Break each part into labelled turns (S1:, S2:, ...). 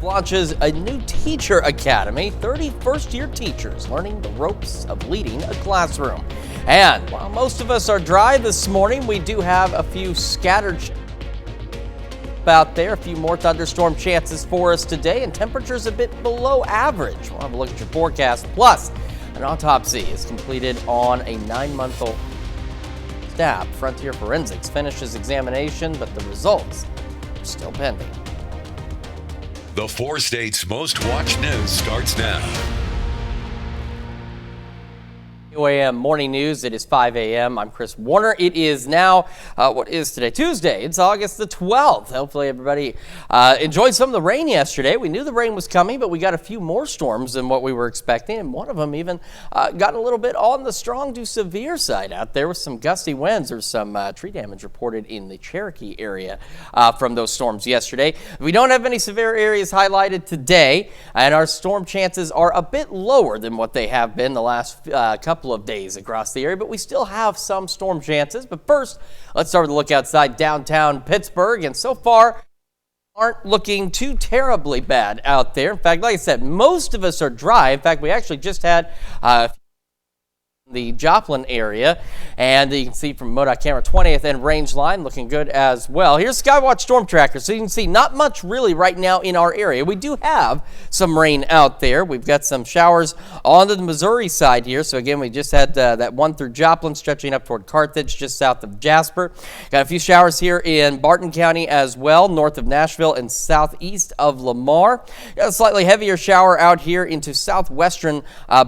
S1: launches a new teacher academy, 30 first-year teachers learning the ropes of leading a classroom. And while most of us are dry this morning, we do have a few scattered out there, a few more thunderstorm chances for us today, and temperatures a bit below average. We'll have a look at your forecast. Plus, an autopsy is completed on a 9-month-old staff. Frontier Forensics finishes examination, but the results are still pending.
S2: The 4 states' most watched news starts now.
S1: AM Morning News. It is 5 a.m. I'm Chris Warner. It is now, what is today? Tuesday. It's August the 12th. Hopefully everybody enjoyed some of the rain yesterday. We knew the rain was coming, but we got a few more storms than what we were expecting, and one of them even got a little bit on the strong to severe side out there with some gusty winds. There's some tree damage reported in the Cherokee area from those storms yesterday. We don't have any severe areas highlighted today, and our storm chances are a bit lower than what they have been the last couple of days across the area, but we still have some storm chances. But first, let's start with a look outside downtown Pittsburgh, and so far aren't looking too terribly bad out there. In fact, like I said, most of us are dry. In fact, we actually just had the Joplin area, and you can see from MoDOT camera 20th and range line looking good as well. Here's Skywatch Storm Tracker, so you can see not much really right now in our area. We do have some rain out there. We've got some showers on the Missouri side here. So again, we just had that one through Joplin stretching up toward Carthage just south of Jasper. Got a few showers here in Barton County as well, north of Nashville and southeast of Lamar. Got a slightly heavier shower out here into southwestern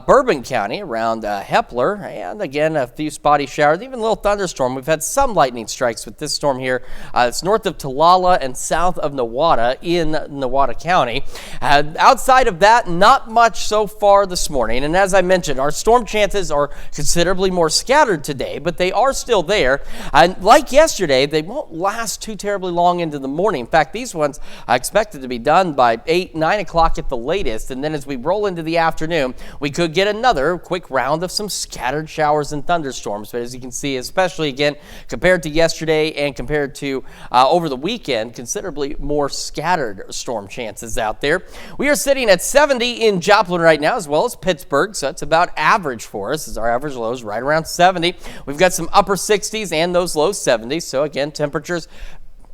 S1: Bourbon County around Hepler. And again, a few spotty showers, even a little thunderstorm. We've had some lightning strikes with this storm here. It's north of Talala and south of Nowata in Nowata County. Outside of that, not much so far this morning. And as I mentioned, our storm chances are considerably more scattered today, but they are still there. And like yesterday, they won't last too terribly long into the morning. In fact, these ones are expected to be done by 8, 9 o'clock at the latest. And then as we roll into the afternoon, we could get another quick round of some scattered showers and thunderstorms. But as you can see, especially again compared to yesterday and compared to over the weekend, considerably more scattered storm chances out there. We are sitting at 70 in Joplin right now, as well as Pittsburgh, so that's about average for us, as our average low is right around 70. We've got some upper 60s and those low 70s, so again, temperatures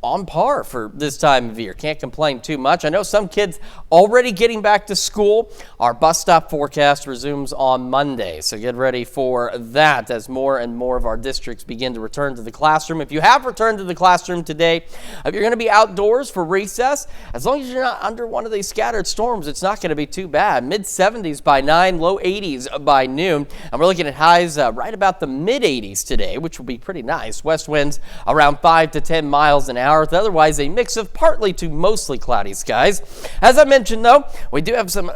S1: on par for this time of year. Can't complain too much. I know some kids already getting back to school. Our bus stop forecast resumes on Monday, so get ready for that as more and more of our districts begin to return to the classroom. If you have returned to the classroom today, if you're going to be outdoors for recess, as long as you're not under one of these scattered storms, it's not going to be too bad. Mid-70s by 9, low 80s by noon, and we're looking at highs right about the mid-80s today, which will be pretty nice. West winds around 5 to 10 miles an hour. Otherwise, a mix of partly to mostly cloudy skies. As I mentioned, though, we do have some,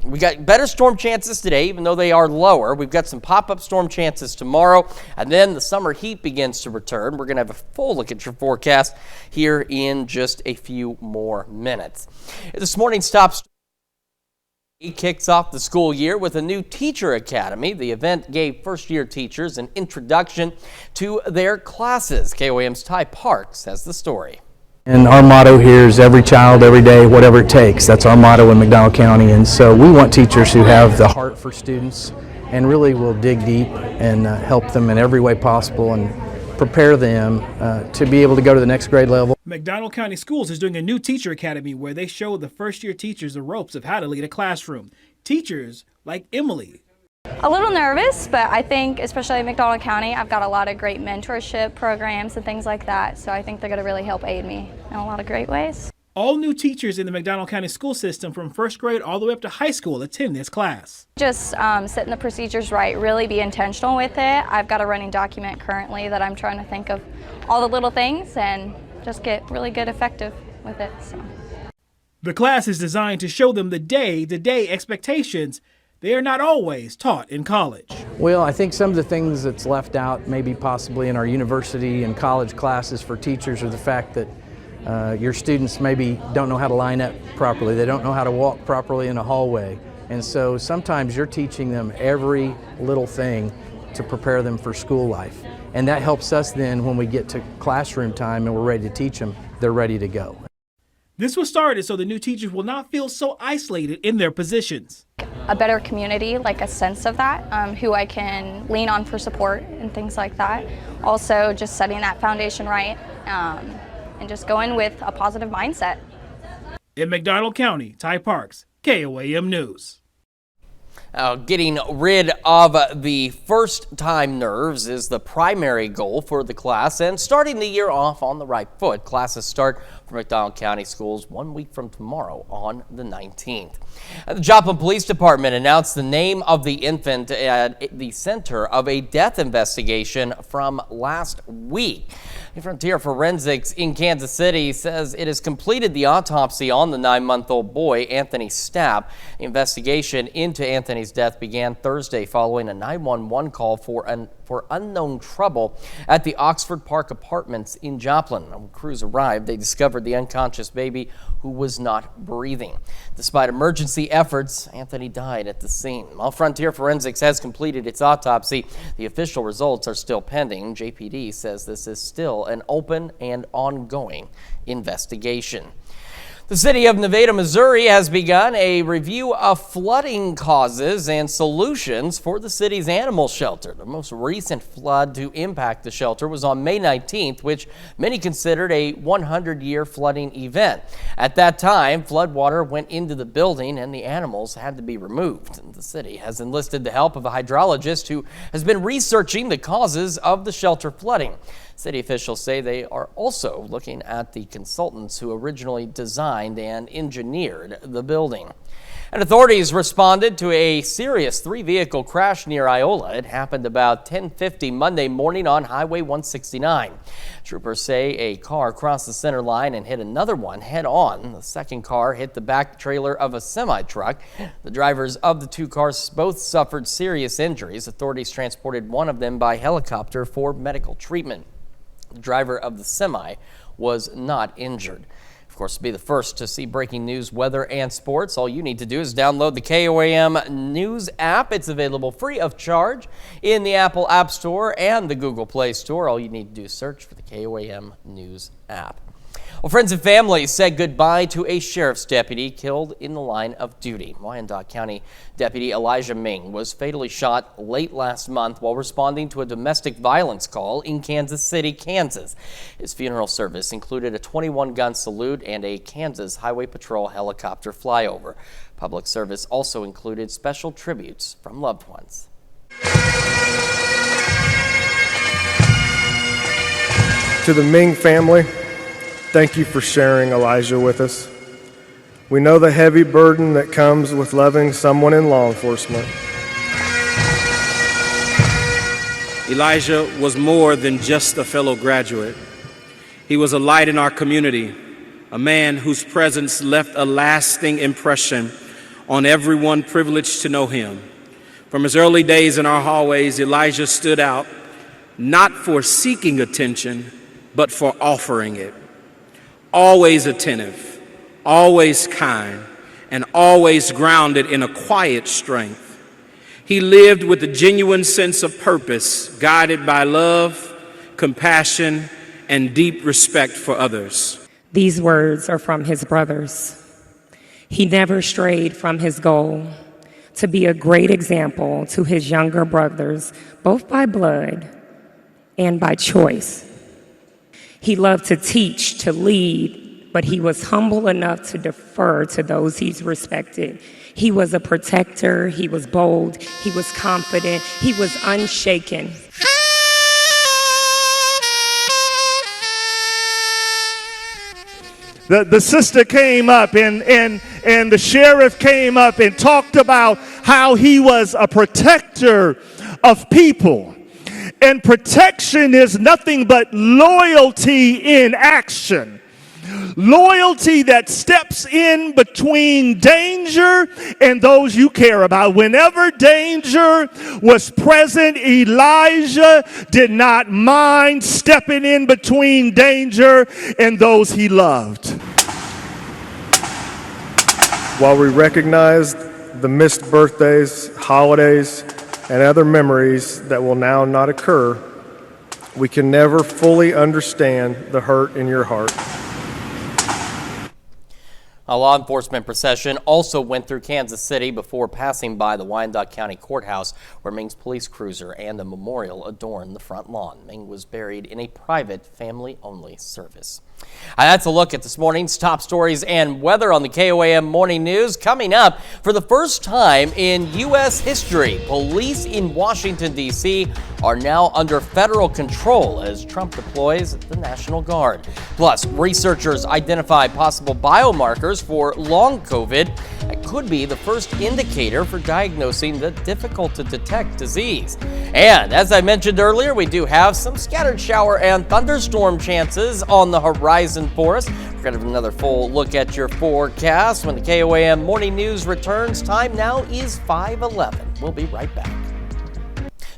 S1: we got better storm chances today, even though they are lower. We've got some pop-up storm chances tomorrow, and then the summer heat begins to return. We're going to have a full look at your forecast here in just a few more minutes. This morning's top story kicks off the school year with a new teacher academy. The event gave first-year teachers an introduction to their classes. KOAM's Ty Parks has the story.
S3: And our motto here is every child, every day, whatever it takes. That's our motto in McDonald County. And so we want teachers who have the heart for students and really will dig deep and help them in every way possible and prepare them to be able to go to the next grade level.
S4: McDonald County Schools is doing a new teacher academy where they show the first-year teachers the ropes of how to lead a classroom. Teachers like Emily.
S5: A little nervous, but I think, especially at McDonald County, I've got a lot of great mentorship programs and things like that, so I think they're going to really help aid me in a lot of great ways.
S4: All new teachers in the McDonald County school system from first grade all the way up to high school attend this class.
S5: Just setting the procedures right, really be intentional with it. I've got a running document currently that I'm trying to think of all the little things and just get really good effective with it. So.
S4: The class is designed to show them the day-to-day expectations they are not always taught in college.
S3: Well, I think some of the things that's left out maybe possibly in our university and college classes for teachers are the fact that your students maybe don't know how to line up properly. They don't know how to walk properly in a hallway. And so sometimes you're teaching them every little thing to prepare them for school life. And that helps us then when we get to classroom time and we're ready to teach them, they're ready to go.
S4: This was started so the new teachers will not feel so isolated in their positions.
S5: A better community, like a sense of that, who I can lean on for support and things like that. Also, just setting that foundation right and just going with a positive mindset.
S4: In McDonald County, Ty Parks, KOAM News.
S1: Getting rid of the first-time nerves is the primary goal for the class, and starting the year off on the right foot. Classes start for McDonald County schools 1 week from tomorrow on the 19th. The Joplin Police Department announced the name of the infant at the center of a death investigation from last week. Frontier Forensics in Kansas City says it has completed the autopsy on the 9-month-old boy, Anthony Stapp. The investigation into Anthony's death began Thursday following a 911 call for unknown trouble at the Oxford Park Apartments in Joplin. When crews arrived, they discovered the unconscious baby who was not breathing. Despite emergency efforts, Anthony died at the scene. While Frontier Forensics has completed its autopsy, the official results are still pending. JPD says this is still an open and ongoing investigation. The city of Nevada, Missouri has begun a review of flooding causes and solutions for the city's animal shelter. The most recent flood to impact the shelter was on May 19th, which many considered a 100-year flooding event. At that time, floodwater went into the building and the animals had to be removed. The city has enlisted the help of a hydrologist who has been researching the causes of the shelter flooding. City officials say they are also looking at the consultants who originally designed and engineered the building. And authorities responded to a serious 3-vehicle crash near Iola. It happened about 10:50 Monday morning on Highway 169. Troopers say a car crossed the center line and hit another one head on. The second car hit the back trailer of a semi-truck. The drivers of the two cars both suffered serious injuries. Authorities transported one of them by helicopter for medical treatment. The driver of the semi was not injured. Of course, to be the first to see breaking news, weather, and sports, all you need to do is download the KOAM News app. It's available free of charge in the Apple App Store and the Google Play Store. All you need to do is search for the KOAM News app. Well, friends and family said goodbye to a sheriff's deputy killed in the line of duty. Wyandotte County Deputy Elijah Ming was fatally shot late last month while responding to a domestic violence call in Kansas City, Kansas. His funeral service included a 21-gun salute and a Kansas Highway Patrol helicopter flyover. Public service also included special tributes from loved ones.
S6: To the Ming family, thank you for sharing Elijah with us. We know the heavy burden that comes with loving someone in law enforcement.
S7: Elijah was more than just a fellow graduate. He was a light in our community, a man whose presence left a lasting impression on everyone privileged to know him. From his early days in our hallways, Elijah stood out not for seeking attention, but for offering it. Always attentive, always kind, and always grounded in a quiet strength. He lived with a genuine sense of purpose, guided by love, compassion, and deep respect for others.
S8: These words are from his brothers. He never strayed from his goal to be a great example to his younger brothers, both by blood and by choice. He loved to teach, to lead, but he was humble enough to defer to those he's respected. He was a protector, he was bold, he was confident, he was unshaken.
S9: The sister came up and the sheriff came up and talked about how he was a protector of people. And protection is nothing but loyalty in action. Loyalty that steps in between danger and those you care about. Whenever danger was present, Elijah did not mind stepping in between danger and those he loved.
S6: While we recognize the missed birthdays, holidays, and other memories that will now not occur, we can never fully understand the hurt in your heart.
S1: A law enforcement procession also went through Kansas City before passing by the Wyandotte County Courthouse, where Ming's police cruiser and a memorial adorn the front lawn. Ming was buried in a private, family-only service. That's a look at this morning's top stories and weather on the KOAM Morning News. Coming up, for the first time in U.S. history, police in Washington, D.C. are now under federal control as Trump deploys the National Guard. Plus, researchers identify possible biomarkers for long COVID. It could be the first indicator for diagnosing the difficult-to-detect disease. And as I mentioned earlier, we do have some scattered shower and thunderstorm chances on the horizon for us. We're going to have another full look at your forecast when the KOAM Morning News returns. Time now is 5:11. We'll be right back.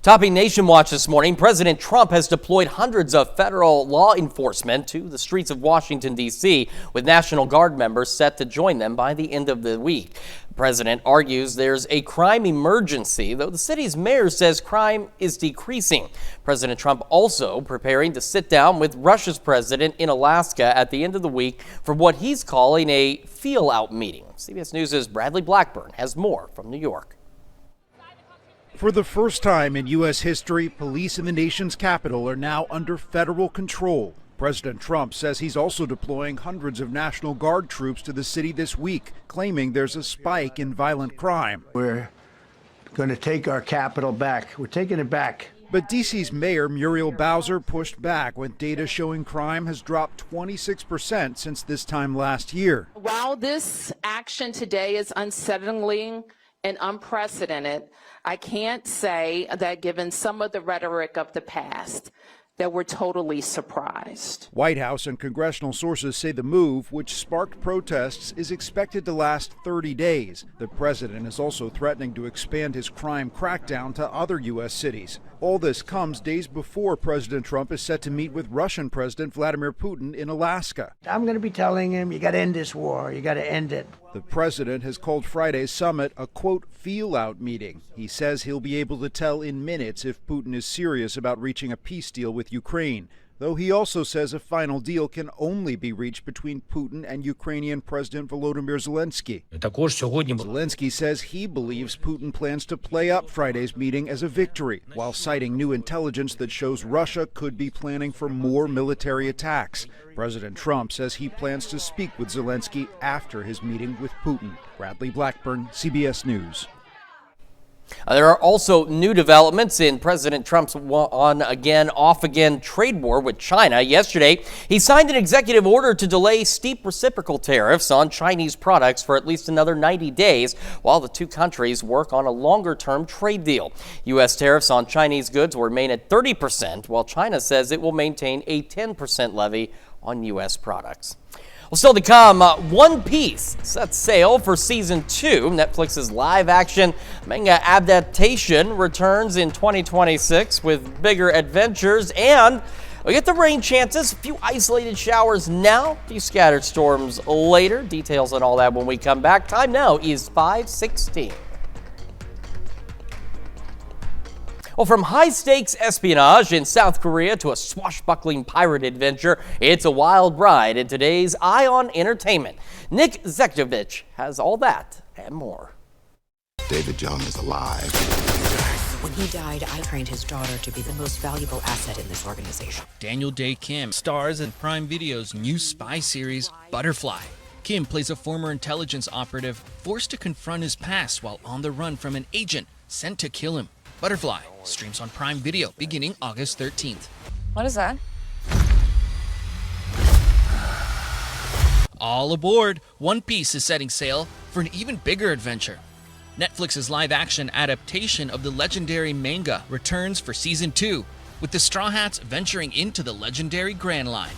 S1: Topping Nation Watch this morning, President Trump has deployed hundreds of federal law enforcement to the streets of Washington, D.C., with National Guard members set to join them by the end of the week. The president argues there's a crime emergency, though the city's mayor says crime is decreasing. President Trump also preparing to sit down with Russia's president in Alaska at the end of the week for what he's calling a feel-out meeting. CBS News' Bradley Blackburn has more from New York.
S10: For the first time in U.S. history, police in the nation's capital are now under federal control. President Trump says he's also deploying hundreds of National Guard troops to the city this week, claiming there's a spike in violent crime.
S11: We're going to take our capital back. We're taking it back.
S10: But D.C.'s Mayor Muriel Bowser pushed back with data showing crime has dropped 26% since this time last year.
S12: While this action today is unsettling and unprecedented, I can't say that given some of the rhetoric of the past, that we're totally surprised.
S10: White House and congressional sources say the move, which sparked protests, is expected to last 30 days. The president is also threatening to expand his crime crackdown to other U.S. cities. All this comes days before President Trump is set to meet with Russian President Vladimir Putin in Alaska.
S11: I'm going to be telling him, you got to end this war. You got to end it.
S10: The president has called Friday's summit a, quote, feel-out meeting. He says he'll be able to tell in minutes if Putin is serious about reaching a peace deal with Ukraine, though he also says a final deal can only be reached between Putin and Ukrainian President Volodymyr Zelensky. Zelensky says he believes Putin plans to play up Friday's meeting as a victory, while citing new intelligence that shows Russia could be planning for more military attacks. President Trump says he plans to speak with Zelensky after his meeting with Putin. Bradley Blackburn, CBS News.
S1: There are also new developments in President Trump's on-again, off-again trade war with China. Yesterday, he signed an executive order to delay steep reciprocal tariffs on Chinese products for at least another 90 days while the two countries work on a longer-term trade deal. U.S. tariffs on Chinese goods will remain at 30%, while China says it will maintain a 10% levy on U.S. products. Well, still to come, One Piece sets sail for Season 2. Netflix's live-action manga adaptation returns in 2026 with bigger adventures, and we get the rain chances. A few isolated showers now, a few scattered storms later. Details on all that when we come back. Time now is 5:16. Well, from high-stakes espionage in South Korea to a swashbuckling pirate adventure, it's a wild ride in today's Eye on Entertainment. Nick Zektovich has all that and more.
S13: David Jones is alive.
S14: When he died, I trained his daughter to be the most valuable asset in this organization.
S15: Daniel Day Kim stars in Prime Video's new spy series, Butterfly. Kim plays a former intelligence operative forced to confront his past while on the run from an agent sent to kill him. Butterfly streams on Prime Video beginning August 13th.
S16: What is that?
S15: All aboard! One Piece is setting sail for an even bigger adventure. Netflix's live-action adaptation of the legendary manga returns for Season 2, with the Straw Hats venturing into the legendary Grand Line.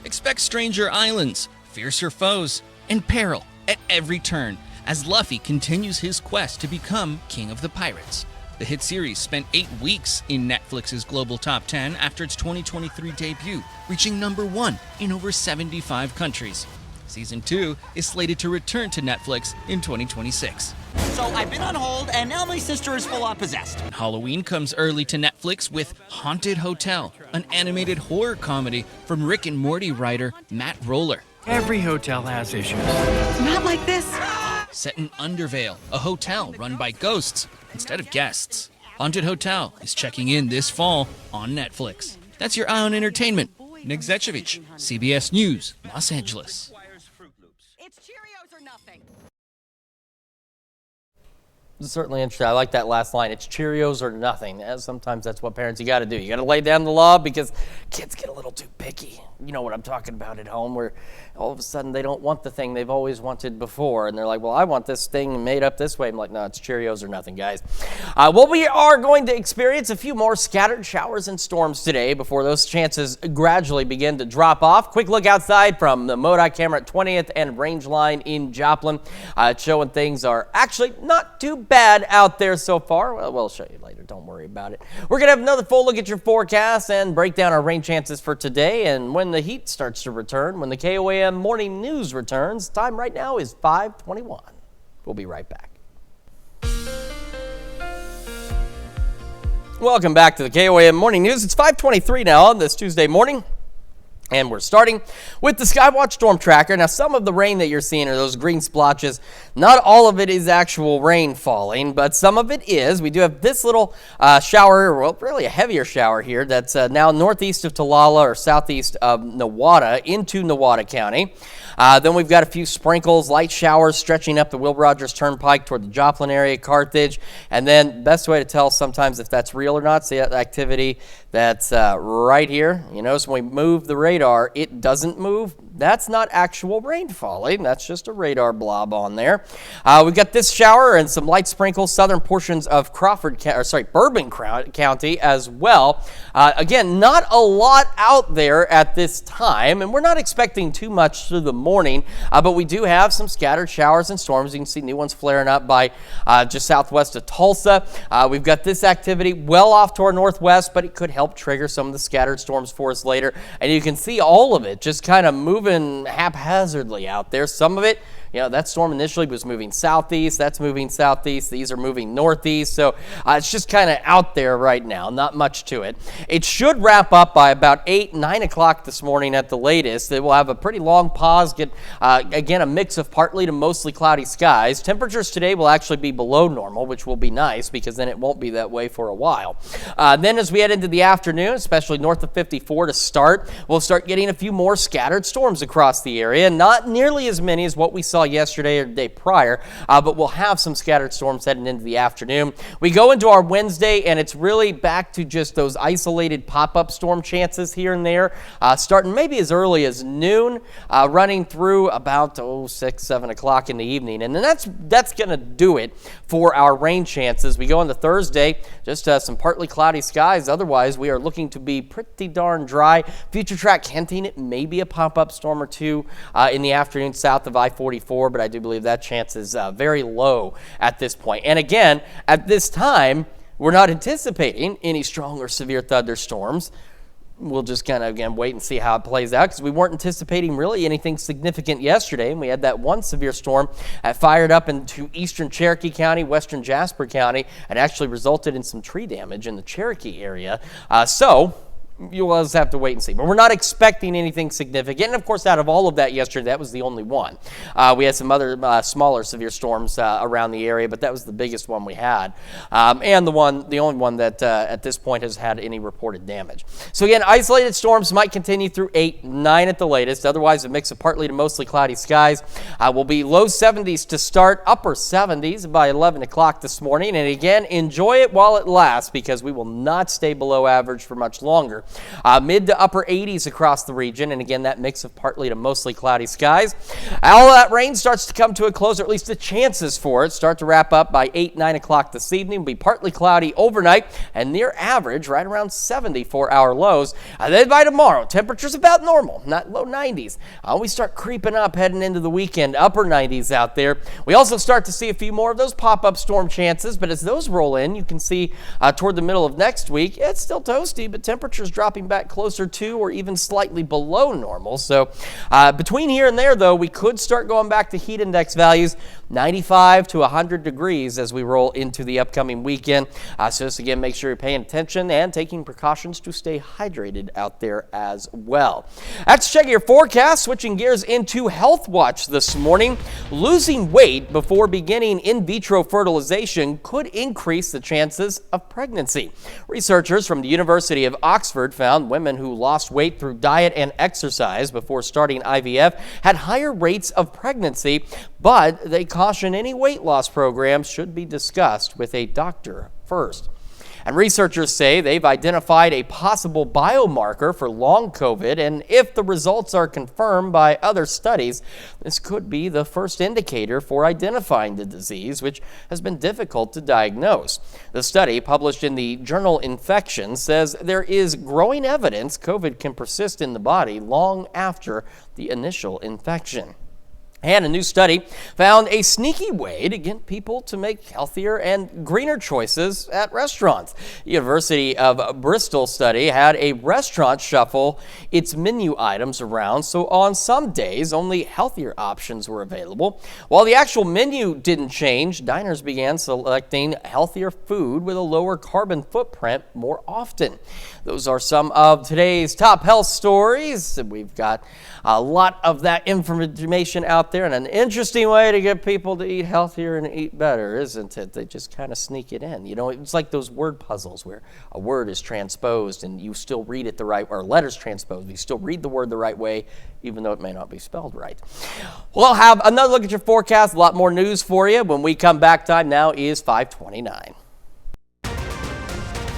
S15: Expect stranger islands, fiercer foes, and peril at every turn as Luffy continues his quest to become King of the Pirates. The hit series spent 8 weeks in Netflix's global top 10 after its 2023 debut, reaching #1 in over 75 countries. Season 2 is slated to return to Netflix in 2026.
S16: So I've been on hold, and now my sister is full on possessed.
S15: Halloween comes early to Netflix with Haunted Hotel, an animated horror comedy from Rick and Morty writer Matt Roller.
S17: Every hotel has issues.
S16: Not like this.
S15: Set in Undervale, a hotel run by ghosts instead of guests. Haunted Hotel is checking in this fall on Netflix. That's your Eye on Entertainment. Nick Zechevich, CBS News, Los Angeles.
S1: Certainly interesting. I like that last line. It's Cheerios or nothing. Sometimes that's what parents, you got to do. You got to lay down the law because kids get a little too picky. You know what I'm talking about at home, where all of a sudden they don't want the thing they've always wanted before. And they're like, well, I want this thing made up this way. I'm like, no, it's Cheerios or nothing, guys. Well, we are going to experience a few more scattered showers and storms today before those chances gradually begin to drop off. Quick look outside from the MoDOT camera at 20th and Range Line in Joplin. Showing things are actually not too bad out there so far. Well, we'll show you later. Don't worry about it. We're going to have another full look at your forecast and break down our rain chances for today. And when the heat starts to return, when the KOAM morning news returns, time right now is 5:21. We'll be right back. Welcome back to the KOAM morning news. It's 5:23 now on this Tuesday morning. And we're starting with the Skywatch Storm Tracker. Now, some of the rain that you're seeing are those green splotches. Not all of it is actual rain falling, but some of it is. We do have this little shower, well, really a heavier shower here that's now northeast of Talala or southeast of Nowata into Nowata County. Then we've got a few sprinkles, light showers stretching up the Will Rogers Turnpike toward the Joplin area, Carthage. And then best way to tell sometimes if that's real or not, see that activity that's right here. You notice when we move the radar, it doesn't move. That's not actual rain falling. That's just a radar blob on there. We've got this shower and some light sprinkles, southern portions of Bourbon County as well. Again, not a lot out there at this time, and we're not expecting too much through the morning, but we do have some scattered showers and storms. You can see new ones flaring up by just southwest of Tulsa. We've got this activity well off to our northwest, but it could help trigger some of the scattered storms for us later. And you can see all of it just kind of moving haphazardly out there. Some of it, you know, that storm initially was moving southeast. That's moving southeast. These are moving northeast. So it's just kind of out there right now. Not much to it. It should wrap up by about 8, 9 o'clock this morning at the latest. It will have a pretty long pause. Get, again, a mix of partly to mostly cloudy skies. Temperatures today will actually be below normal, which will be nice because then it won't be that way for a while. Then as we head into the afternoon, especially north of 54 to start, we'll start getting a few more scattered storms across the area. Not nearly as many as what we saw yesterday or the day prior, but we'll have some scattered storms heading into the afternoon. We go into our Wednesday, and it's really back to just those isolated pop-up storm chances here and there, starting maybe as early as noon, running through about 6, 7 o'clock in the evening. And then that's going to do it for our rain chances. We go into Thursday, just some partly cloudy skies. Otherwise, we are looking to be pretty darn dry. Future track hinting it may be a pop-up storm or two in the afternoon south of I-44, but I do believe that chance is very low at this point. And again, at this time, we're not anticipating any strong or severe thunderstorms. We'll just kind of, again, wait and see how it plays out because we weren't anticipating really anything significant yesterday, and we had that one severe storm that fired up into eastern Cherokee County, western Jasper County, and actually resulted in some tree damage in the Cherokee area. So you'll just have to wait and see. But we're not expecting anything significant. And, of course, out of all of that yesterday, that was the only one. We had some other smaller severe storms around the area, but that was the biggest one we had. And the only one that at this point has had any reported damage. So, again, isolated storms might continue through 8, 9 at the latest. Otherwise, a mix of partly to mostly cloudy skies. Will be low 70s to start, upper 70s by 11 o'clock this morning. And, again, enjoy it while it lasts because we will not stay below average for much longer. Mid to upper 80s across the region, and again, that mix of partly to mostly cloudy skies. All of that rain starts to come to a close, or at least the chances for it start to wrap up by 8, 9 o'clock this evening. Will be partly cloudy overnight and near average, right around 70 for our lows. Then by tomorrow, temperatures about normal, not low 90s. We start creeping up heading into the weekend, upper 90s out there. We also start to see a few more of those pop-up storm chances, but as those roll in, you can see toward the middle of next week, it's still toasty, but temperatures dropping back closer to or even slightly below normal. So between here and there, though, we could start going back to heat index values 95 to 100 degrees as we roll into the upcoming weekend. So just again, make sure you're paying attention and taking precautions to stay hydrated out there as well. Let's check your forecast. Switching gears into Health Watch this morning. Losing weight before beginning in vitro fertilization could increase the chances of pregnancy. Researchers from the University of Oxford found women who lost weight through diet and exercise before starting IVF had higher rates of pregnancy, but they caution any weight loss programs should be discussed with a doctor first. And researchers say they've identified a possible biomarker for long COVID, and if the results are confirmed by other studies, this could be the first indicator for identifying the disease, which has been difficult to diagnose. The study, published in the journal Infection, says there is growing evidence COVID can persist in the body long after the initial infection. And a new study found a sneaky way to get people to make healthier and greener choices at restaurants. The University of Bristol study had a restaurant shuffle its menu items around, so on some days only healthier options were available. While the actual menu didn't change, diners began selecting healthier food with a lower carbon footprint more often. Those are some of today's top health stories. We've got a lot of that information out there, and an interesting way to get people to eat healthier and eat better, isn't it? They just kind of sneak it in. You know, it's like those word puzzles where a word is transposed and you still read it the right way, or letters transposed, you still read the word the right way, even though it may not be spelled right. We'll have another look at your forecast, a lot more news for you when we come back. Time now is 5:29.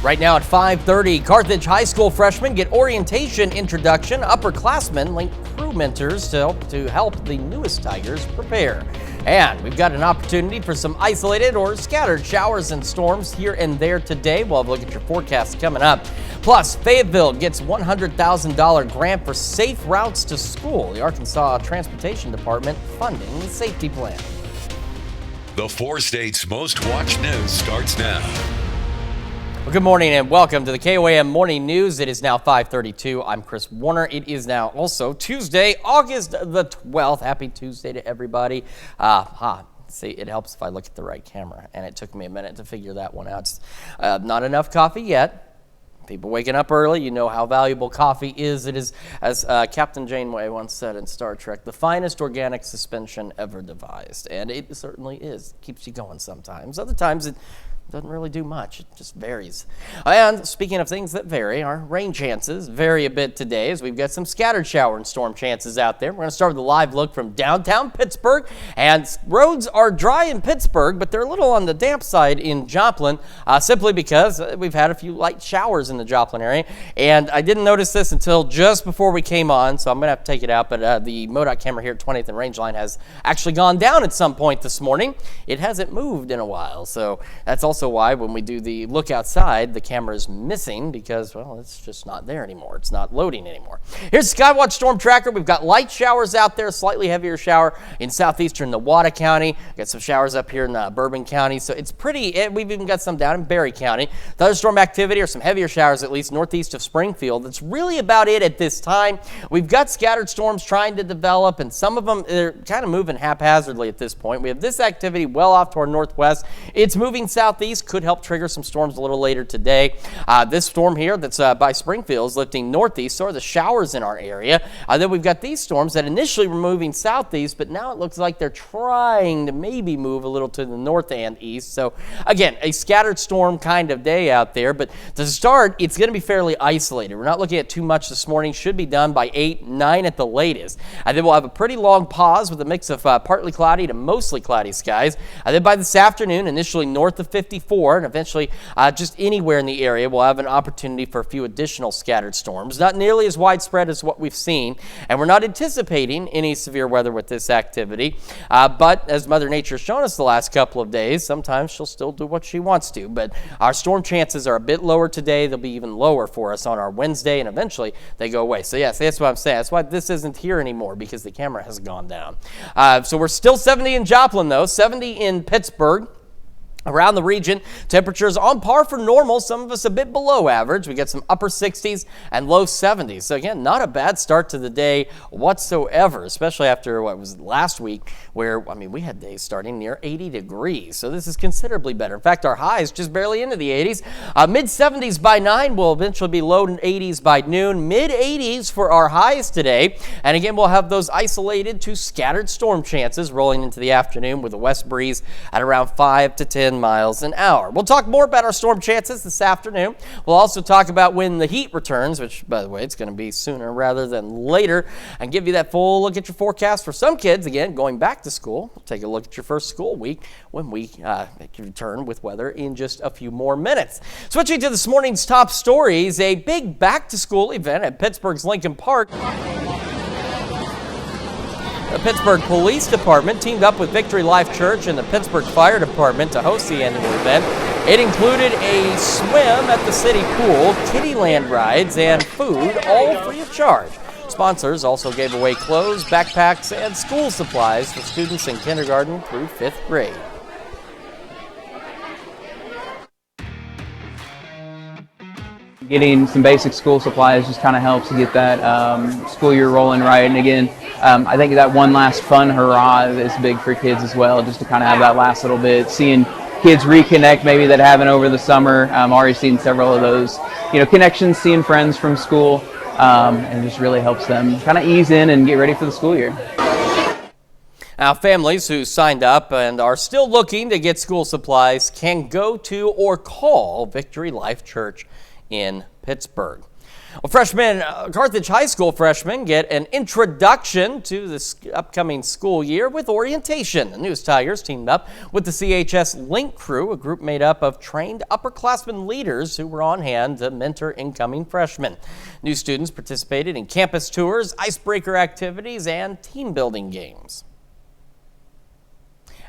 S1: Right now at 5:30, Carthage High School freshmen get orientation introduction. Upperclassmen link crew mentors to help the newest Tigers prepare. And we've got an opportunity for some isolated or scattered showers and storms here and there today. We'll have a look at your forecast coming up. Plus, Fayetteville gets $100,000 grant for safe routes to school. The Arkansas Transportation Department funding the safety plan.
S2: The 4 states' most watched news starts now.
S1: Well, good morning and welcome to the KOAM Morning News. It is now 5:32. I'm Chris Warner. It is now also Tuesday, August the 12th. Happy Tuesday to everybody. See, it helps if I look at the right camera, and it took me a minute to figure that one out. Not enough coffee yet. People waking up early, you know how valuable coffee is. It is, as Captain Janeway once said in Star Trek, the finest organic suspension ever devised. And it certainly is. Keeps you going sometimes. Other times it doesn't really do much. It just varies. And speaking of things that vary, our rain chances vary a bit today as we've got some scattered shower and storm chances out there. We're going to start with a live look from downtown Pittsburgh. And roads are dry in Pittsburgh, but they're a little on the damp side in Joplin, simply because we've had a few light showers in the Joplin area. And I didn't notice this until just before we came on, so I'm going to have to take it out. But the MoDOT camera here at 20th and Rangeline has actually gone down at some point this morning. It hasn't moved in a while, so that's also why when we do the look outside, the camera is missing because, well, it's just not there anymore. It's not loading anymore. Here's the Skywatch Storm Tracker. We've got light showers out there, slightly heavier shower in southeastern Newata County. Got some showers up here in Bourbon County, so it's pretty. We've even got some down in Berry County. Thunderstorm activity or some heavier showers at least northeast of Springfield. That's really about it at this time. We've got scattered storms trying to develop, and some of them they're kind of moving haphazardly at this point. We have this activity well off to our northwest. It's moving southeast. Could help trigger some storms a little later today. This storm here that's by Springfield is lifting northeast, so are the showers in our area. Then we've got these storms that initially were moving southeast, but now it looks like they're trying to maybe move a little to the north and east. So again, a scattered storm kind of day out there, but to start, it's going to be fairly isolated. We're not looking at too much this morning. Should be done by 8, 9 at the latest. And then we'll have a pretty long pause with a mix of partly cloudy to mostly cloudy skies. And then by this afternoon, initially north of 54, and eventually just anywhere in the area, we'll have an opportunity for a few additional scattered storms. Not nearly as widespread as what we've seen, and we're not anticipating any severe weather with this activity. But as Mother Nature's shown us the last couple of days, sometimes she'll still do what she wants to. But our storm chances are a bit lower today. They'll be even lower for us on our Wednesday, and eventually they go away. So yes, that's what I'm saying. That's why this isn't here anymore, because the camera has gone down. So we're still 70 in Joplin, though, 70 in Pittsburgh. Around the region, temperatures on par for normal, some of us a bit below average. We get some upper 60s and low 70s. So again, not a bad start to the day whatsoever, especially after what was last week where, we had days starting near 80 degrees. So this is considerably better. In fact, our highs just barely into the 80s. Mid 70s by 9 will eventually be low 80s by noon. Mid 80s for our highs today. And again, we'll have those isolated to scattered storm chances rolling into the afternoon with a west breeze at around 5 to 10 miles an hour. We'll talk more about our storm chances this afternoon. We'll also talk about when the heat returns, which, by the way, it's going to be sooner rather than later, and give you that full look at your forecast for some kids, again, going back to school. We'll take a look at your first school week when we return with weather in just a few more minutes. Switching to this morning's top stories, a big back-to-school event at Pittsburgh's Lincoln Park. The Pittsburgh Police Department teamed up with Victory Life Church and the Pittsburgh Fire Department to host the annual event. It included a swim at the city pool, Kittyland rides, and food, all free of charge. Sponsors also gave away clothes, backpacks, and school supplies for students in kindergarten through 5th grade.
S18: Getting some basic school supplies just kind of helps to get that school year rolling right. And again, I think that one last fun hurrah is big for kids as well, just to kind of have that last little bit. Seeing kids reconnect maybe that haven't over the summer. Already seen several of those, connections, seeing friends from school, and it just really helps them kind of ease in and get ready for the school year.
S1: Now, families who signed up and are still looking to get school supplies can go to or call Victory Life Church in Pittsburgh. Well, Carthage High School freshmen get an introduction to this upcoming school year with orientation. The News Tigers teamed up with the CHS Link crew, a group made up of trained upperclassmen leaders who were on hand to mentor incoming freshmen. New students participated in campus tours, icebreaker activities, and team building games.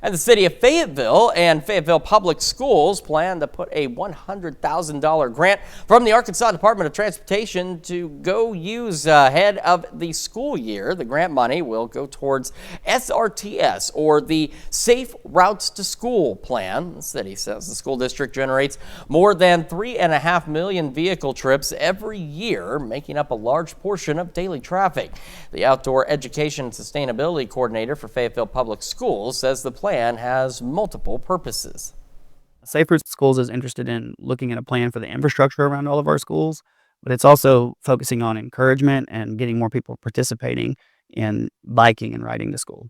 S1: And the city of Fayetteville and Fayetteville Public Schools plan to put a $100,000 grant from the Arkansas Department of Transportation to go use ahead of the school year. The grant money will go towards SRTS, or the Safe Routes to School plan. The city says the school district generates more than 3.5 million vehicle trips every year, making up a large portion of daily traffic. The Outdoor Education and Sustainability Coordinator for Fayetteville Public Schools says the plan has multiple purposes.
S19: Safe Routes to Schools is interested in looking at a plan for the infrastructure around all of our schools, but it's also focusing on encouragement and getting more people participating in biking and riding to school.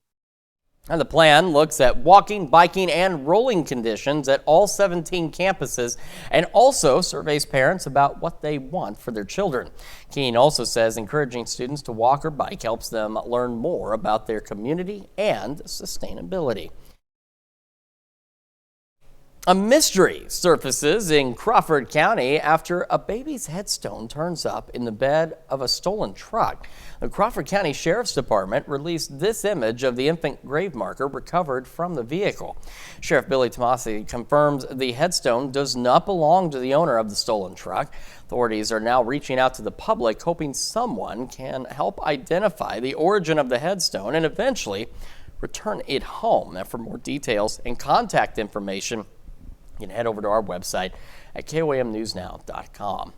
S1: And the plan looks at walking, biking, and rolling conditions at all 17 campuses and also surveys parents about what they want for their children. Keene also says encouraging students to walk or bike helps them learn more about their community and sustainability. A mystery surfaces in Crawford County after a baby's headstone turns up in the bed of a stolen truck. The Crawford County Sheriff's Department released this image of the infant grave marker recovered from the vehicle. Sheriff Billy Tomasi confirms the headstone does not belong to the owner of the stolen truck. Authorities are now reaching out to the public, hoping someone can help identify the origin of the headstone and eventually return it home. Now, for more details and contact information, you can head over to our website at KOAMNewsNow.com.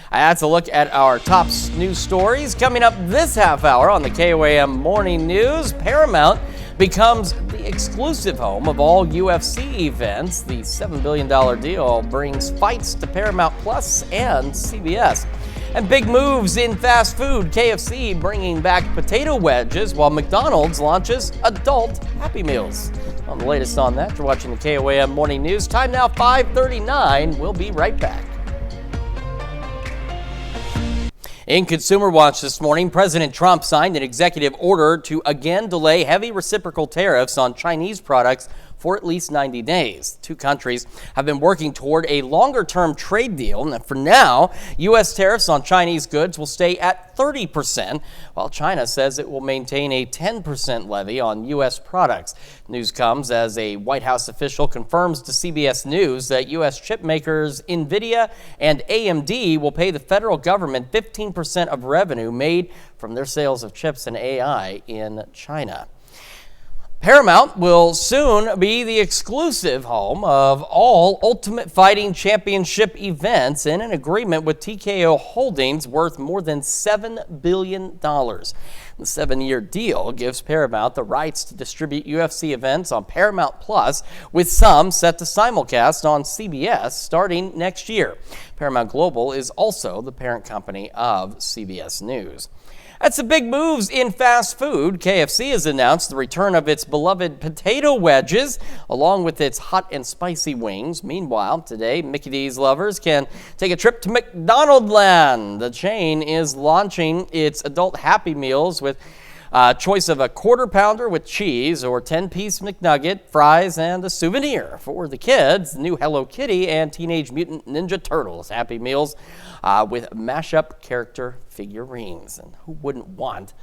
S1: That's a look at our top news stories. Coming up this half hour on the KOAM Morning News, Paramount becomes the exclusive home of all UFC events. The $7 billion deal brings fights to Paramount Plus and CBS. And big moves in fast food. KFC bringing back potato wedges while McDonald's launches adult Happy Meals. On the latest on that, you're watching the KOAM Morning News. Time now 5:39. We'll be right back. In Consumer Watch this morning, President Trump signed an executive order to again delay heavy reciprocal tariffs on Chinese products for at least 90 days. Two countries have been working toward a longer-term trade deal. And for now, U.S. tariffs on Chinese goods will stay at 30%, while China says it will maintain a 10% levy on U.S. products. News comes as a White House official confirms to CBS News that U.S. chip makers NVIDIA and AMD will pay the federal government 15% of revenue made from their sales of chips and AI in China. Paramount will soon be the exclusive home of all Ultimate Fighting Championship events in an agreement with TKO Holdings worth more than $7 billion. The 7-year deal gives Paramount the rights to distribute UFC events on Paramount Plus, with some set to simulcast on CBS starting next year. Paramount Global is also the parent company of CBS News. That's the big moves in fast food. KFC has announced the return of its beloved potato wedges, along with its hot and spicy wings. Meanwhile, today, Mickey D's lovers can take a trip to McDonaldland. The chain is launching its adult Happy Meals with a choice of a quarter pounder with cheese or 10-piece McNugget, fries, and a souvenir. For the kids, the new Hello Kitty and Teenage Mutant Ninja Turtles Happy Meals with mashup character figurines. And who wouldn't want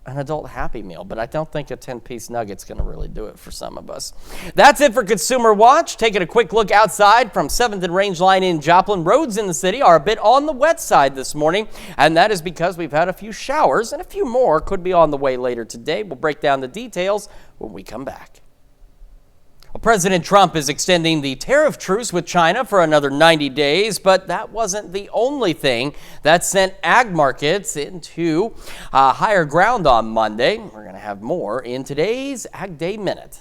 S1: an adult Happy Meal? But I don't think a 10-piece nugget's going to really do it for some of us. That's it for Consumer Watch. Taking a quick look outside from 7th and Rangeline in Joplin. Roads in the city are a bit on the wet side this morning, and that is because we've had a few showers, and a few more could be on the way later today. We'll break down the details when we come back. Well, President Trump is extending the tariff truce with China for another 90 days, but that wasn't the only thing that sent ag markets into higher ground on Monday. We're going to have more in today's Ag Day Minute.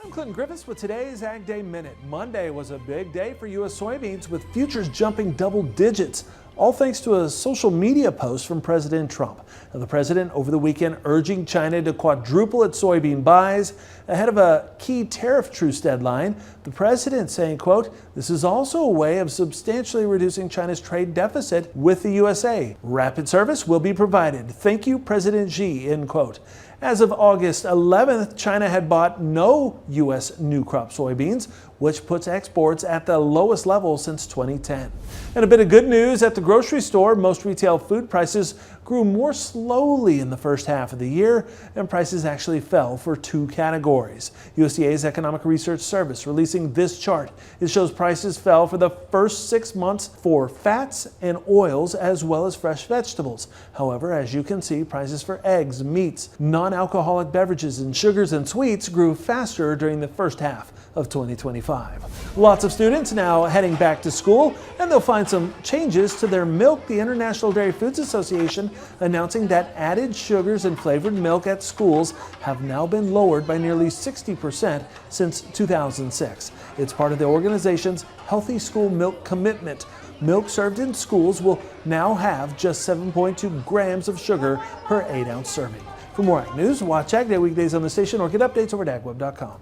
S20: I'm Clinton Griffiths with today's Ag Day Minute. Monday was a big day for U.S. soybeans, with futures jumping double digits, all thanks to a social media post from President Trump. Now, the president over the weekend urging China to quadruple its soybean buys ahead of a key tariff truce deadline. The president saying, quote, "This is also a way of substantially reducing China's trade deficit with the USA. Rapid service will be provided. Thank you, President Xi," end quote. As of August 11th, China had bought no U.S. new crop soybeans, which puts exports at the lowest level since 2010. And a bit of good news at the grocery store. Most retail food prices grew more slowly in the first half of the year, and prices actually fell for 2 categories. USDA's Economic Research Service releasing this chart. It shows prices fell for the first 6 months for fats and oils, as well as fresh vegetables. However, as you can see, prices for eggs, meats, non-alcoholic beverages, and sugars and sweets grew faster during the first half of 2025. Lots of students now heading back to school, and they'll find some changes to their milk. The International Dairy Foods Association announcing that added sugars and flavored milk at schools have now been lowered by nearly 60% since 2006. It's part of the organization's Healthy School Milk commitment. Milk served in schools will now have just 7.2 grams of sugar per 8-ounce serving. For more Ag News, watch Ag Day weekdays on the station or get updates over at agweb.com.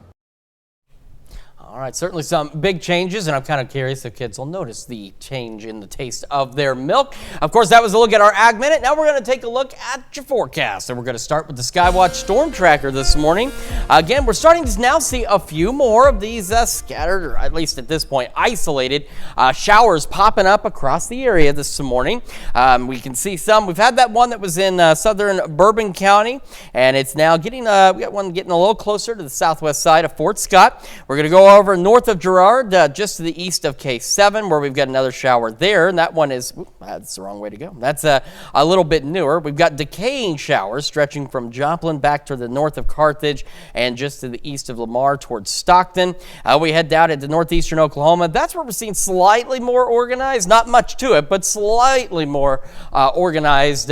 S1: All right, certainly some big changes, and I'm kind of curious if kids will notice the change in the taste of their milk. Of course, that was a look at our Ag Minute. Now we're going to take a look at your forecast, and we're going to start with the Skywatch Storm Tracker this morning. Again, we're starting to now see a few more of these scattered, or at least at this point, isolated showers popping up across the area this morning. We can see some. We've had that one that was in southern Bourbon County, and it's now getting, we got one getting a little closer to the southwest side of Fort Scott. We're going to go over north of Girard, just to the east of K7, where we've got another shower there, and that one is, that's the wrong way to go. That's a little bit newer. We've got decaying showers stretching from Joplin back to the north of Carthage and just to the east of Lamar towards Stockton. We head down into northeastern Oklahoma. That's where we're seeing slightly more organized, not much to it, but slightly more organized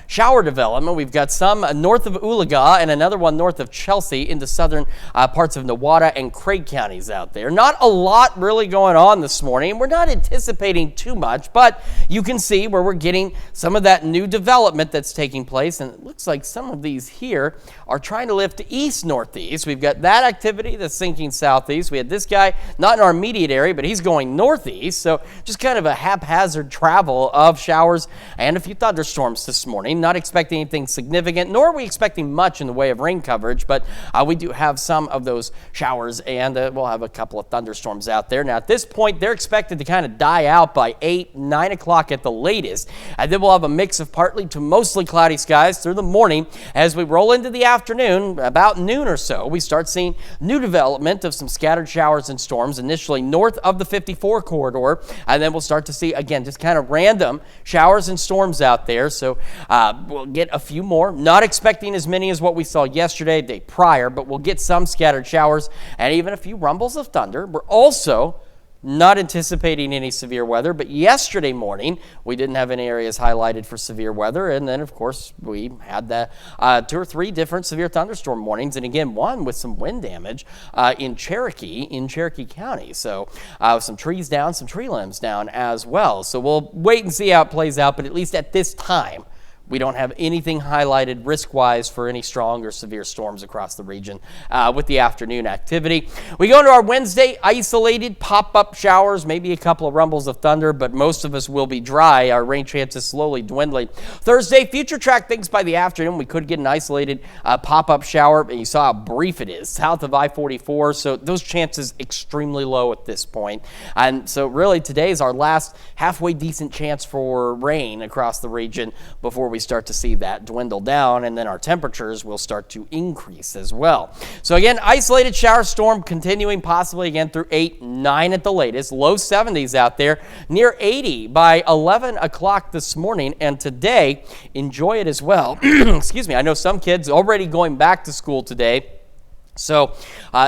S1: shower development. We've got some north of Oologah and another one north of Chelsea into southern parts of Nowata and Craig counties out there. Not a lot really going on this morning. We're not anticipating too much, but you can see where we're getting some of that new development that's taking place, and it looks like some of these here are trying to lift east-northeast. We've got that activity that's sinking southeast. We had this guy, not in our immediate area, but he's going northeast, so just kind of a haphazard travel of showers and a few thunderstorms this morning. Not expecting anything significant, nor are we expecting much in the way of rain coverage, but we do have some of those showers, and we'll have a couple of thunderstorms out there. Now, at this point, they're expected to kind of die out by 8, 9 o'clock at the latest, and then we'll have a mix of partly to mostly cloudy skies through the morning. As we roll into the afternoon, about noon or so, we start seeing new development of some scattered showers and storms, initially north of the 54 corridor, and then we'll start to see, again, just kind of random showers and storms out there. So We'll get a few more. Not expecting as many as what we saw yesterday, day prior, but we'll get some scattered showers and even a few rumbles of thunder. We're also not anticipating any severe weather, but yesterday morning we didn't have any areas highlighted for severe weather, and then of course we had the 2 or 3 different severe thunderstorm warnings, and again one with some wind damage in Cherokee County. So some trees down, some tree limbs down as well. So we'll wait and see how it plays out, but at least at this time we don't have anything highlighted risk-wise for any strong or severe storms across the region with the afternoon activity. We go into our Wednesday, isolated pop-up showers, maybe a couple of rumbles of thunder, but most of us will be dry. Our rain chances slowly dwindling. Thursday, future track things by the afternoon. We could get an isolated pop-up shower, and you saw how brief it is south of I-44, so those chances extremely low at this point. And so really today is our last halfway decent chance for rain across the region before we start to see that dwindle down, and then our temperatures will start to increase as well. So again, isolated shower storm continuing possibly again through 8, 9 at the latest. Low 70s out there, near 80 by 11 o'clock this morning, and today enjoy it as well. Excuse me, I know some kids already going back to school today. So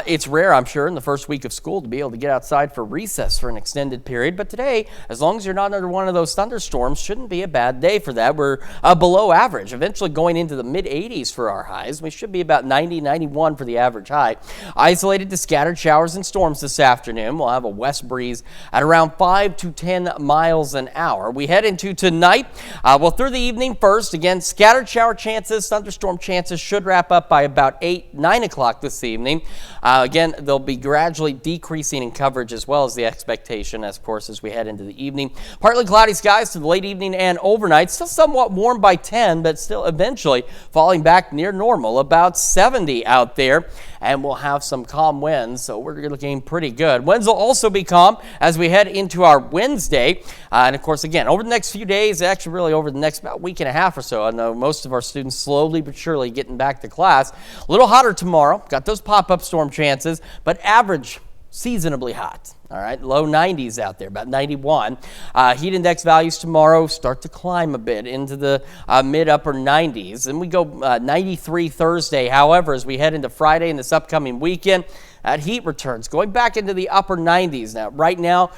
S1: it's rare, I'm sure, in the first week of school to be able to get outside for recess for an extended period. But today, as long as you're not under one of those thunderstorms, shouldn't be a bad day for that. We're below average, eventually going into the mid-80s for our highs. We should be about 90, 91 for the average high. Isolated to scattered showers and storms this afternoon. We'll have a west breeze at around 5 to 10 miles an hour. We head into tonight. Well, through the evening first, again, scattered shower chances, thunderstorm chances should wrap up by about 8, 9 o'clock this evening. Again, they'll be gradually decreasing in coverage as well as the expectation, of course, as we head into the evening. Partly cloudy skies to the late evening and overnight. Still somewhat warm by 10, but still eventually falling back near normal, about 70 out there. And we'll have some calm winds, so we're looking pretty good. Winds will also be calm as we head into our Wednesday. And of course, again, over the next few days, actually really over the next about week and a half or so, I know most of our students slowly but surely getting back to class. A little hotter tomorrow. Got those pop-up storm chances, but average seasonably hot. All right, low 90s out there, about 91. Heat index values tomorrow start to climb a bit into the mid-upper 90s. And we go 93 Thursday. However, as we head into Friday and this upcoming weekend, that heat returns, going back into the upper 90s. Now, right now,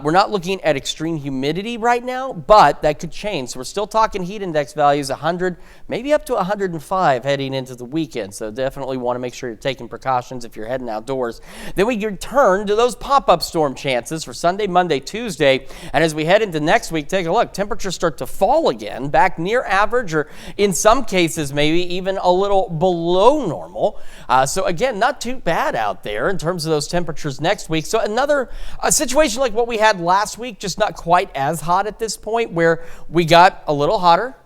S1: we're not looking at extreme humidity right now, but that could change. So we're still talking heat index values 100, maybe up to 105 heading into the weekend. So definitely want to make sure you're taking precautions if you're heading outdoors. Then we return to those pop-up storm chances for Sunday, Monday, Tuesday. And as we head into next week, take a look. Temperatures start to fall again, back near average, or in some cases, maybe even a little below normal. So again, not too bad out there in terms of those temperatures next week. So another situation like what we had last week, just not quite as hot at this point, where we got a little hotter.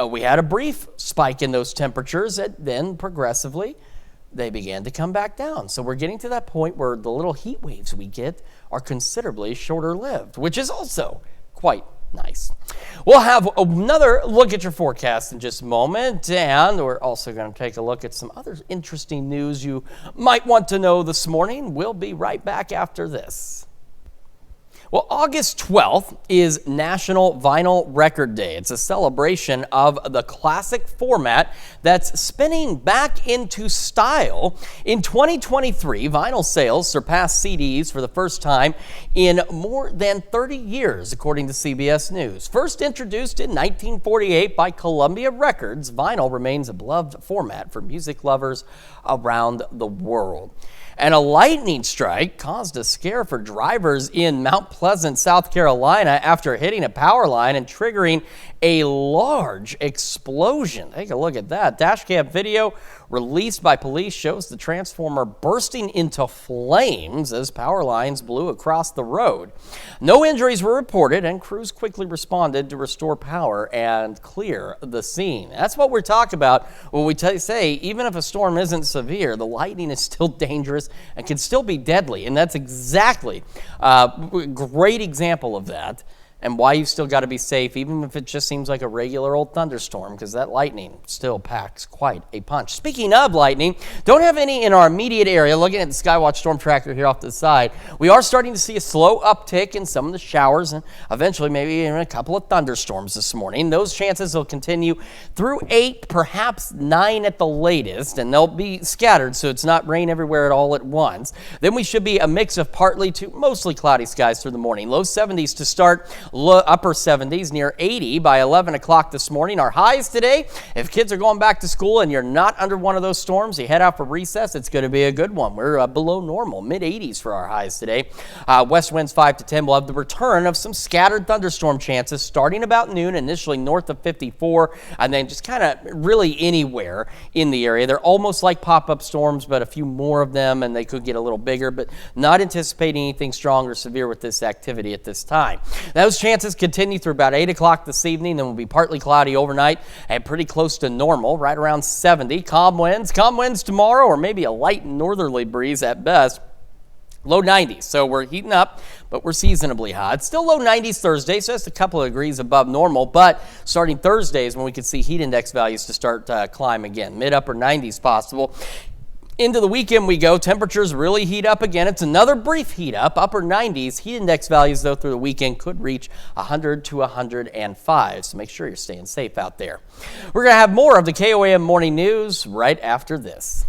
S1: We had a brief spike in those temperatures, and then progressively they began to come back down. So we're getting to that point where the little heat waves we get are considerably shorter lived, which is also quite nice. We'll have another look at your forecast in just a moment, and we're also going to take a look at some other interesting news you might want to know this morning. We'll be right back after this. Well, August 12th is National Vinyl Record Day. It's a celebration of the classic format that's spinning back into style. In 2023, vinyl sales surpassed CDs for the first time in more than 30 years, according to CBS News. First introduced in 1948 by Columbia Records, vinyl remains a beloved format for music lovers around the world. And a lightning strike caused a scare for drivers in Mount Pleasant, South Carolina, after hitting a power line and triggering a large explosion. Take a look at that. Dashcam video released by police shows the transformer bursting into flames as power lines blew across the road. No injuries were reported, and crews quickly responded to restore power and clear the scene. That's what we're talking about when we say even if a storm isn't severe, the lightning is still dangerous and can still be deadly, and that's exactly a great example of that and why you still got to be safe, even if it just seems like a regular old thunderstorm, because that lightning still packs quite a punch. Speaking of lightning, don't have any in our immediate area. Looking at the Skywatch Storm Tracker here off to the side, we are starting to see a slow uptick in some of the showers and eventually maybe even a couple of thunderstorms this morning. Those chances will continue through 8, perhaps 9 at the latest, and they'll be scattered, so it's not rain everywhere at all at once. Then we should be a mix of partly to mostly cloudy skies through the morning. Low 70s to start, upper 70s near 80 by 11 o'clock this morning. Our highs today, if kids are going back to school and you're not under one of those storms, you head out for recess, it's going to be a good one. We're below normal, mid-80s for our highs today. West winds 5 to 10. We'll have the return of some scattered thunderstorm chances starting about noon, initially north of 54, and then just kind of really anywhere in the area. They're almost like pop-up storms, but a few more of them, and they could get a little bigger, but not anticipating anything strong or severe with this activity at this time. Those chances continue through about 8 o'clock this evening, then will be partly cloudy overnight and pretty close to normal, right around 70. Calm winds tomorrow, or maybe a light northerly breeze at best. Low 90s, so we're heating up, but we're seasonably hot. Still low 90s Thursday, so just a couple of degrees above normal, but starting Thursday is when we could see heat index values to start climb again. Mid-upper 90s possible. Into the weekend we go. Temperatures really heat up again. It's another brief heat up, upper 90s. Heat index values, though, through the weekend could reach 100 to 105, so make sure you're staying safe out there. We're going to have more of the KOAM Morning News right after this.